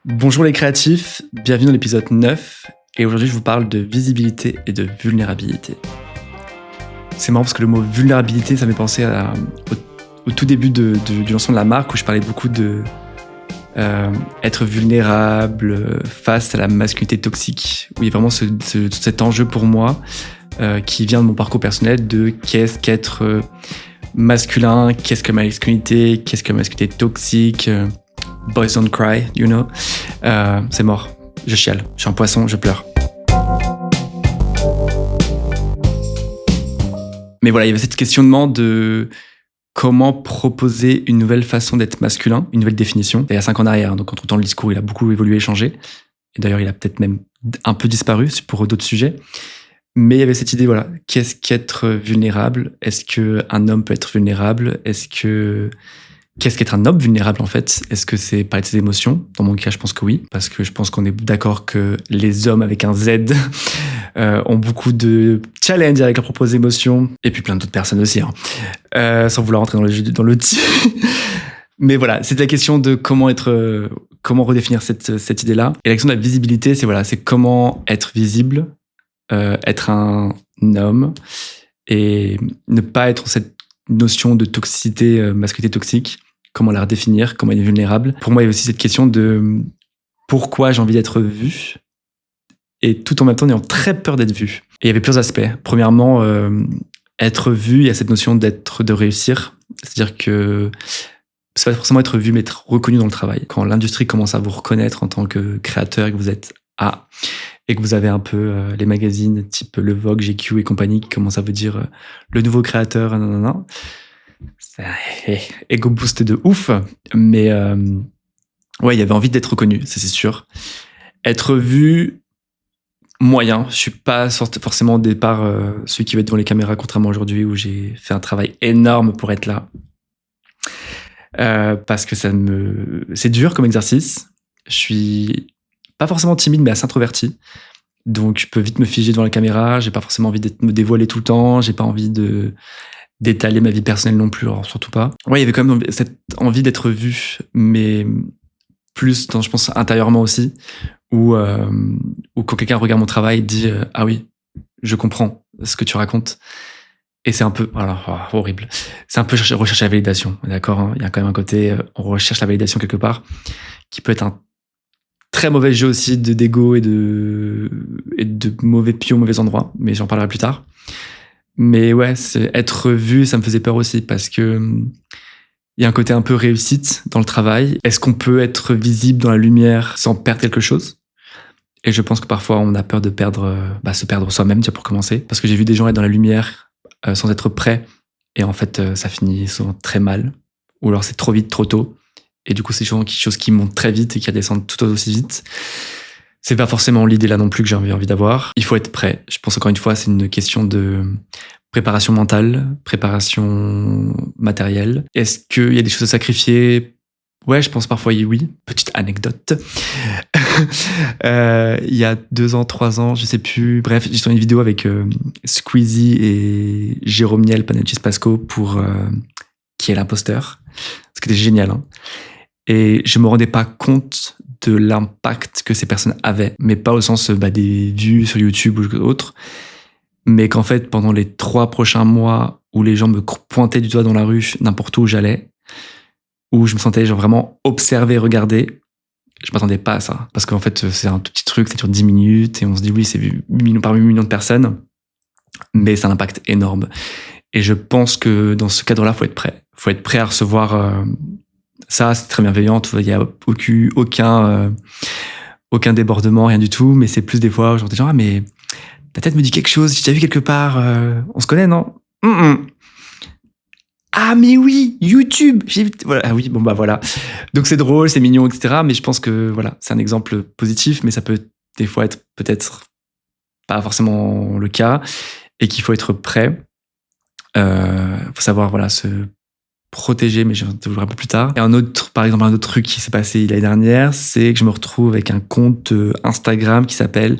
Bonjour les créatifs, bienvenue dans l'épisode 9 et aujourd'hui je vous parle de visibilité et de vulnérabilité. C'est marrant parce que le mot vulnérabilité ça m'est pensé au tout début du lancement de la marque où je parlais beaucoup de être vulnérable face à la masculinité toxique, où il y a vraiment cet enjeu pour moi qui vient de mon parcours personnel de qu'est-ce qu'être masculin, qu'est-ce que la masculinité, qu'est-ce que la masculinité toxique. Boys don't cry, you know. C'est mort. Je chiale. Je suis un poisson, je pleure. Mais voilà, il y avait cette questionnement de comment proposer une nouvelle façon d'être masculin, une nouvelle définition. Il y a 5 ans en arrière, donc entre-temps, le discours, il a beaucoup évolué et changé. Et d'ailleurs, il a peut-être même un peu disparu pour d'autres sujets. Mais il y avait cette idée, voilà, qu'est-ce qu'être vulnérable ? Est-ce qu'un homme peut être vulnérable ? Qu'est-ce qu'être un homme vulnérable en fait ? Est-ce que c'est parler de ses émotions ? Dans mon cas, je pense que oui, parce que je pense qu'on est d'accord que les hommes avec un Z ont beaucoup de challenges avec leurs propres émotions, et puis plein d'autres personnes aussi, sans vouloir rentrer dans le Mais voilà, c'est la question de comment redéfinir cette idée-là. Et la question de la visibilité, c'est comment être visible, être un homme, et ne pas être cette notion de toxicité, masculinité toxique. Comment la redéfinir, comment être vulnérable. Pour moi, il y a aussi cette question de pourquoi j'ai envie d'être vu, et tout en même temps en ayant très peur d'être vu. Et il y avait plusieurs aspects. Premièrement, être vu, il y a cette notion de réussir. C'est-à-dire que c'est pas forcément être vu, mais être reconnu dans le travail. Quand l'industrie commence à vous reconnaître en tant que créateur, et que vous êtes et que vous avez un peu les magazines type Le Vogue, GQ et compagnie qui commencent à vous dire le nouveau créateur, non. C'est ego boost de ouf, mais ouais, il y avait envie d'être reconnu, ça c'est sûr. Être vu, moyen. Je suis pas forcément au départ celui qui va être devant les caméras, contrairement à aujourd'hui où j'ai fait un travail énorme pour être là. Parce que c'est dur comme exercice. Je suis pas forcément timide, mais assez introverti. Donc je peux vite me figer devant la caméra. J'ai pas forcément envie de me dévoiler tout le temps. J'ai pas envie d'étaler ma vie personnelle non plus, alors surtout pas. Ouais, il y avait quand même cette envie d'être vu, mais plus je pense intérieurement aussi, où quand quelqu'un regarde mon travail, il dit ah oui, je comprends ce que tu racontes. Et c'est un peu horrible. C'est un peu rechercher la validation, d'accord, hein. Il y a quand même un côté on recherche la validation quelque part, qui peut être un très mauvais jeu aussi d'ego et de mauvais pions, mauvais endroits, mais j'en parlerai plus tard. Mais ouais, c'est être vu, ça me faisait peur aussi parce que il y a un côté un peu réussite dans le travail. Est-ce qu'on peut être visible dans la lumière sans perdre quelque chose ? Et je pense que parfois on a peur de se perdre soi-même, pour commencer. Parce que j'ai vu des gens être dans la lumière sans être prêts, et en fait ça finit souvent très mal. Ou alors c'est trop vite, trop tôt. Et du coup c'est souvent quelque chose qui monte très vite et qui redescend tout aussi vite. C'est pas forcément l'idée là non plus que j'ai envie d'avoir. Il faut être prêt. Je pense encore une fois, c'est une question de préparation mentale, préparation matérielle. Est-ce qu'il y a des choses à sacrifier ? Ouais, je pense parfois oui. Petite anecdote. Il y a 2 ans, 3 ans, je sais plus. Bref, j'ai tourné une vidéo avec Squeezie et Jérôme Niel, Panagis Pasco pour Qui est l'imposteur ? Ce qui était génial, hein. Et je me rendais pas compte de l'impact que ces personnes avaient, mais pas au sens des vues sur YouTube ou autre, mais qu'en fait, pendant les 3 prochains mois où les gens me pointaient du doigt dans la rue, n'importe où j'allais, où je me sentais vraiment observé, regardé, je m'attendais pas à ça. Parce qu'en fait, c'est un tout petit truc, ça dure 10 minutes, et on se dit oui, c'est vu parmi millions de personnes, mais c'est un impact énorme. Et je pense que dans ce cadre-là, faut être prêt. Faut être prêt à recevoir ça, c'est très bienveillant, il y a aucun débordement, rien du tout, mais c'est plus des fois, genre des gens, mais ta tête me dit quelque chose, j'ai déjà vu quelque part, on se connaît, non ? Ah mais oui, YouTube, voilà. Ah oui, voilà. Donc c'est drôle, c'est mignon, etc. Mais je pense que voilà, c'est un exemple positif, mais ça peut des fois être peut-être pas forcément le cas, et qu'il faut être prêt. Faut savoir se protéger, mais je vais te le dire un peu plus tard. Et par exemple, un autre truc qui s'est passé l'année dernière, c'est que je me retrouve avec un compte Instagram qui s'appelle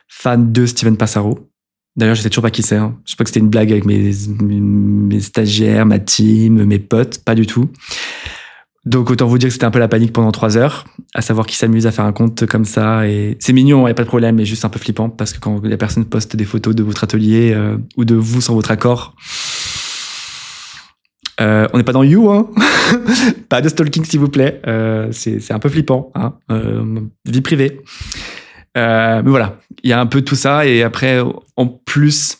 Fan de Steven Passaro. D'ailleurs, je sais toujours pas qui c'est. Je sais pas que c'était une blague avec mes stagiaires, ma team, mes potes, pas du tout. Donc autant vous dire que c'était un peu la panique pendant 3 heures, à savoir qui s'amuse à faire un compte comme ça. Et c'est mignon, il n'y a pas de problème, mais juste un peu flippant parce que quand la personne poste des photos de votre atelier ou de vous sans votre accord, on n'est pas dans You, hein. Pas de stalking s'il vous plaît. C'est un peu flippant, hein. Vie privée. Mais voilà, il y a un peu tout ça. Et après, en plus,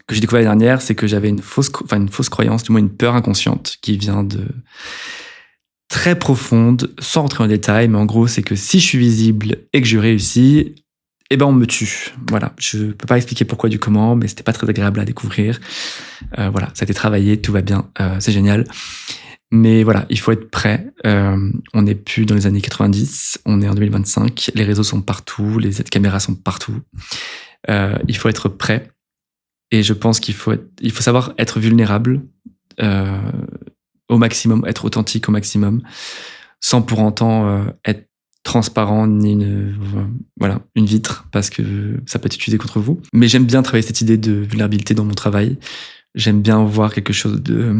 que j'ai découvert l'année dernière, c'est que j'avais une fausse croyance, du moins une peur inconsciente qui vient de très profonde, sans rentrer en détail, mais en gros, c'est que si je suis visible et que je réussis, eh ben on me tue. Voilà, je peux pas expliquer pourquoi du comment, mais c'était pas très agréable à découvrir. Voilà, ça a été travaillé, tout va bien, c'est génial. Mais voilà, il faut être prêt. On n'est plus dans les années 90, on est en 2025, les réseaux sont partout, les caméras sont partout. Il faut être prêt. Et je pense qu'il faut savoir être vulnérable au maximum, être authentique au maximum, sans pour autant être transparent ni une vitre, parce que ça peut être utilisé contre vous. Mais j'aime bien travailler cette idée de vulnérabilité dans mon travail. J'aime bien voir quelque chose de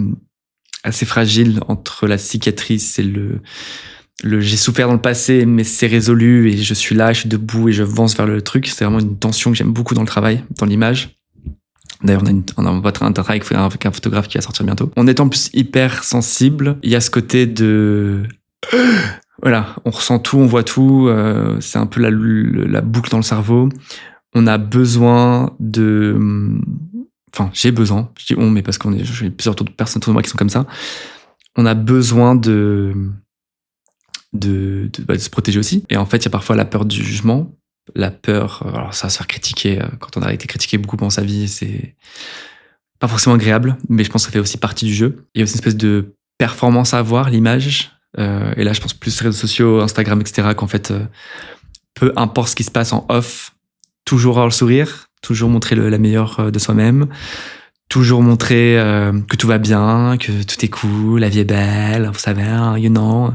assez fragile entre la cicatrice et le j'ai souffert dans le passé, mais c'est résolu et je suis là, je suis debout et je avance vers le truc. C'est vraiment une tension que j'aime beaucoup dans le travail, dans l'image. D'ailleurs, on va un travail avec un photographe qui va sortir bientôt. On est en plus hyper sensible. Il y a ce côté de... Voilà, on ressent tout, on voit tout. C'est un peu la boucle dans le cerveau. On a besoin de... Enfin, j'ai besoin. Je dis on, mais parce j'ai plusieurs personnes autour de moi qui sont comme ça. On a besoin de se protéger aussi. Et en fait, il y a parfois la peur du jugement. La peur, alors ça va se faire critiquer, quand on a été critiqué beaucoup dans sa vie, c'est pas forcément agréable, mais je pense que ça fait aussi partie du jeu. Il y a aussi une espèce de performance à avoir, l'image, et là je pense plus réseaux sociaux, Instagram, etc., qu'en fait, peu importe ce qui se passe en off, toujours avoir le sourire, toujours montrer la meilleure de soi-même, toujours montrer que tout va bien, que tout est cool, la vie est belle, vous savez, non,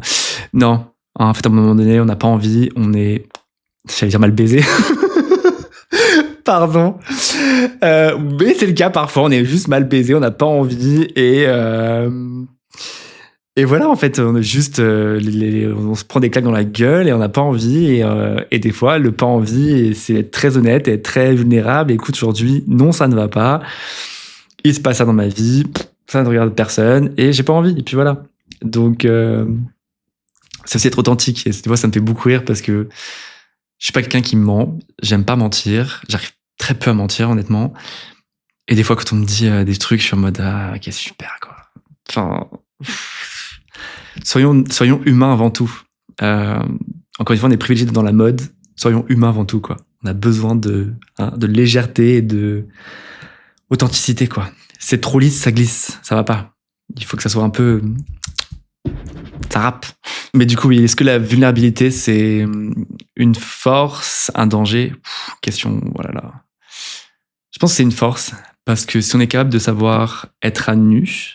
en fait à un moment donné, on n'a pas envie, j'allais dire mal baisé. Pardon. Mais c'est le cas parfois, on est juste mal baisé, on n'a pas envie et voilà, en fait, on est juste, on se prend des claques dans la gueule et on n'a pas envie et des fois, le pas envie, c'est être très honnête et être très vulnérable. Et écoute, aujourd'hui, non, ça ne va pas. Il se passe ça dans ma vie, ça ne regarde personne et j'ai pas envie. Et puis voilà. Donc, c'est aussi être authentique. Et des fois, ça me fait beaucoup rire parce que je suis pas quelqu'un qui ment, j'aime pas mentir, j'arrive très peu à mentir honnêtement. Et des fois quand on me dit des trucs, je suis en mode ok super quoi. Enfin, soyons humains avant tout. Encore une fois, on est privilégié dans la mode, soyons humains avant tout quoi. On a besoin de légèreté et de authenticité quoi. C'est trop lisse, ça glisse, ça va pas. Il faut que ça soit un peu ça rappe. Mais du coup, oui, est-ce que la vulnérabilité, c'est une force, un danger? Question, voilà là. Je pense que c'est une force, parce que si on est capable de savoir être à nu,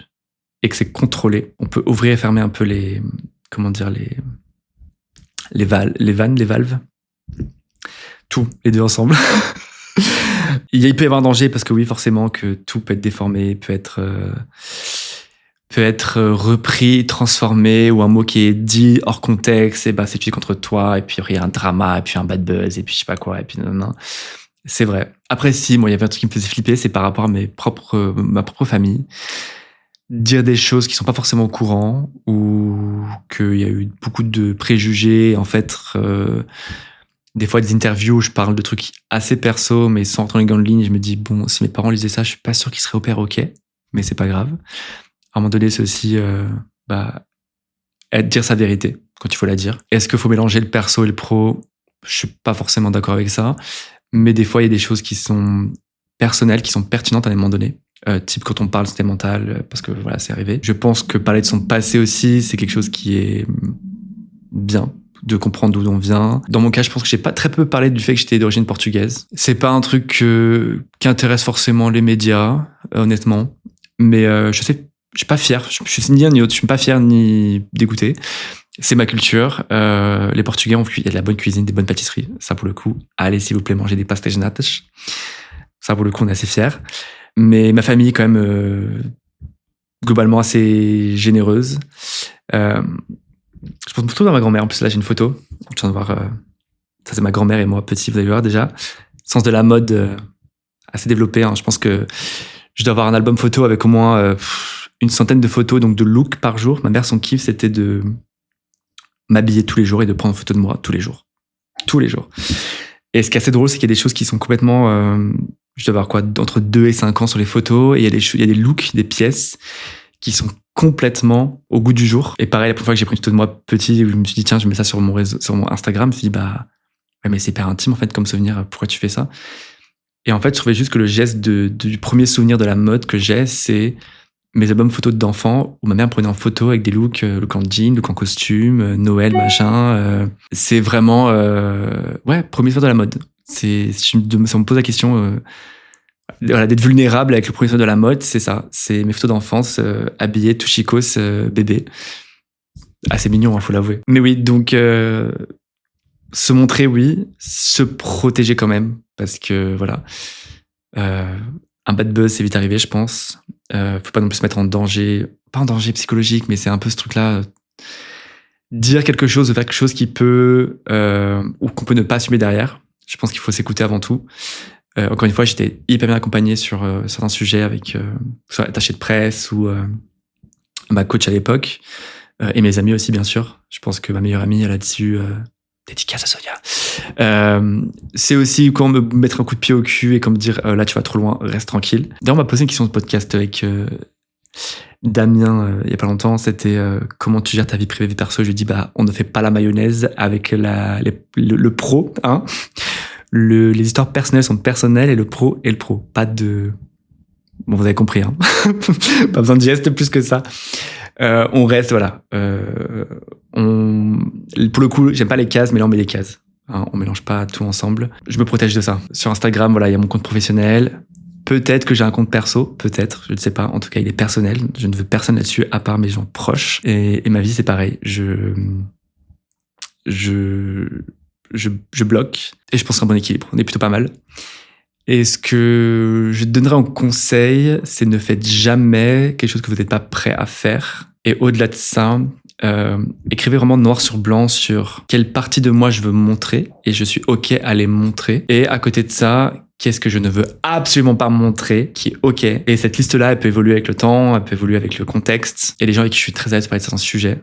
et que c'est contrôlé, on peut ouvrir et fermer un peu les valves. Tout, les deux ensemble. Il peut y avoir un danger, parce que oui, forcément, que tout peut être déformé, peut être repris, transformé, ou un mot qui est dit hors contexte, et c'est utilisé contre toi, et puis il y a un drama, et puis un bad buzz, et puis je sais pas quoi, et puis non. C'est vrai. Après, si, moi, il y avait un truc qui me faisait flipper, c'est par rapport à ma propre famille. Dire des choses qui sont pas forcément au courant, ou qu'il y a eu beaucoup de préjugés, en fait, des fois des interviews où je parle de trucs assez perso, mais sans rentrer dans les grandes lignes, je me dis, bon, si mes parents lisaient ça, je suis pas sûr qu'ils seraient ok, mais c'est pas grave. À un moment donné, c'est aussi dire sa vérité quand il faut la dire. Est-ce qu'il faut mélanger le perso et le pro? Je suis pas forcément d'accord avec ça, mais des fois, il y a des choses qui sont personnelles, qui sont pertinentes à un moment donné. Type quand on parle santé mentale, parce que voilà, c'est arrivé. Je pense que parler de son passé aussi, c'est quelque chose qui est bien, de comprendre d'où on vient. Dans mon cas, je pense que j'ai pas très peu parlé du fait que j'étais d'origine portugaise. C'est pas un truc qui intéresse forcément les médias, honnêtement. Mais je suis pas fier. Je suis ni un ni autre. Je suis pas fier ni dégoûté. C'est ma culture. Les Portugais il y a de la bonne cuisine, des bonnes pâtisseries. Ça, pour le coup. Allez, s'il vous plaît, manger des pastéis natas. Ça, pour le coup, on est assez fiers. Mais ma famille, quand même, globalement assez généreuse. Je pense plutôt dans ma grand-mère. En plus, là, j'ai une photo. Je viens de voir. Ça, c'est ma grand-mère et moi, petit, vous allez voir déjà. Sens de la mode assez développé. Hein. Je pense que je dois avoir un album photo avec au moins une centaine de photos, donc de looks par jour. Ma mère, son kiff, c'était de m'habiller tous les jours et de prendre une photo de moi tous les jours. Tous les jours. Et ce qui est assez drôle, c'est qu'il y a des choses qui sont complètement... je dois avoir entre 2 et 5 ans sur les photos. Et il y a des looks, des pièces qui sont complètement au goût du jour. Et pareil, la première fois que j'ai pris une photo de moi petit, je me suis dit, tiens, je mets ça sur mon Instagram. Je me suis dit, ouais, mais c'est hyper intime, en fait, comme souvenir. Pourquoi tu fais ça? Et en fait, je trouvais juste que le geste du premier souvenir de la mode que j'ai, c'est mes albums photos d'enfants où ma mère me prenait en photo avec des looks, look en jean, look en costume, Noël, machin. C'est vraiment, premier souvenir de la mode. Ça me pose la question, voilà, d'être vulnérable avec le premier souvenir de la mode, c'est ça. C'est mes photos d'enfance, habillés, tout chicos, bébé. Assez mignon, faut l'avouer. Mais oui, donc, se montrer, oui. Se protéger quand même. Parce que, voilà. Un bad buzz, c'est vite arrivé, je pense. Faut pas non plus se mettre en danger. Pas en danger psychologique, mais c'est un peu ce truc-là. Dire quelque chose, faire quelque chose qui peut, ou qu'on peut ne pas assumer derrière. Je pense qu'il faut s'écouter avant tout. Encore une fois, j'étais hyper bien accompagné sur certains sujets avec soit l'attaché de presse ou ma coach à l'époque. Et mes amis aussi, bien sûr. Je pense que ma meilleure amie, elle a dessus... dédicace à Sonia. C'est aussi quand me mettre un coup de pied au cul et comme dire là tu vas trop loin, reste tranquille. D'ailleurs on m'a posé une question de podcast avec Damien il y a pas longtemps, c'était comment tu gères ta vie privée, vie perso. Je lui dis on ne fait pas la mayonnaise avec le pro, hein. Les histoires personnelles sont personnelles et le pro est le pro. Pas de... Bon, vous avez compris, hein. Pas besoin de geste plus que ça. On reste, voilà. Pour le coup, j'aime pas les cases, mais là on met les cases. Hein, on mélange pas tout ensemble. Je me protège de ça. Sur Instagram, voilà, il y a mon compte professionnel. Peut-être que j'ai un compte perso, peut-être, je ne sais pas. En tout cas, il est personnel. Je ne veux personne là-dessus à part mes gens proches. Et ma vie, c'est pareil. Je bloque et je pense qu'un bon équilibre. On est plutôt pas mal. Et ce que je te donnerais en conseil, c'est ne faites jamais quelque chose que vous n'êtes pas prêt à faire. Et au-delà de ça, écrivez vraiment noir sur blanc sur quelle partie de moi je veux montrer et je suis OK à les montrer. Et à côté de ça, qu'est-ce que je ne veux absolument pas montrer qui est OK. Et cette liste-là, elle peut évoluer avec le temps, elle peut évoluer avec le contexte. Et les gens avec qui je suis très à l'aise pour parler de certains sujets.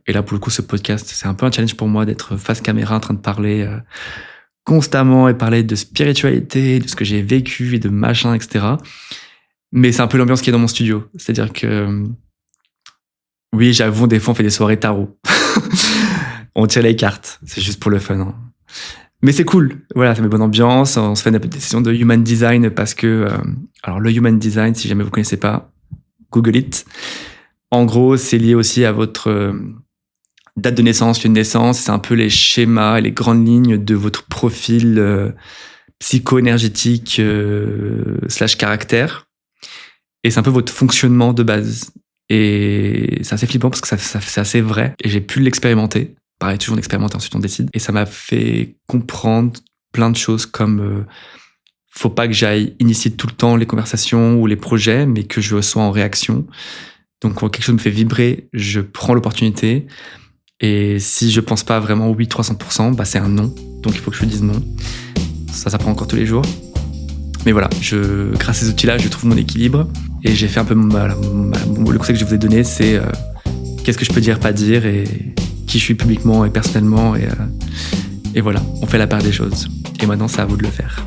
Et là, pour le coup, ce podcast, c'est un peu un challenge pour moi d'être face caméra en train de parler... constamment et parler de spiritualité, de ce que j'ai vécu et de machin, etc. Mais c'est un peu l'ambiance qui est dans mon studio. C'est-à-dire que, oui, j'avoue, des fois, on fait des soirées tarot. On tire les cartes. C'est juste pour le fun. Hein. Mais c'est cool. Voilà, ça met bonne ambiance. On se fait des sessions de human design parce que, alors le human design, si jamais vous connaissez pas, Google it. En gros, c'est lié aussi à votre date de naissance, lieu de naissance, c'est un peu les schémas et les grandes lignes de votre profil psycho-énergétique / caractère. Et c'est un peu votre fonctionnement de base. Et c'est assez flippant parce que c'est assez vrai. Et j'ai pu l'expérimenter. Pareil, toujours l'expérimenter, ensuite on décide. Et ça m'a fait comprendre plein de choses comme faut pas que j'aille initier tout le temps les conversations ou les projets, mais que je sois en réaction. Donc quand quelque chose me fait vibrer, je prends l'opportunité. Et si je pense pas vraiment oui 300%, c'est un non. Donc il faut que je dise non. Ça prend encore tous les jours. Mais voilà, grâce à ces outils-là, je trouve mon équilibre. Et j'ai fait un peu le conseil que je vous ai donné, c'est qu'est-ce que je peux dire, pas dire, et qui je suis publiquement et personnellement. Et voilà, on fait la part des choses. Et maintenant, c'est à vous de le faire.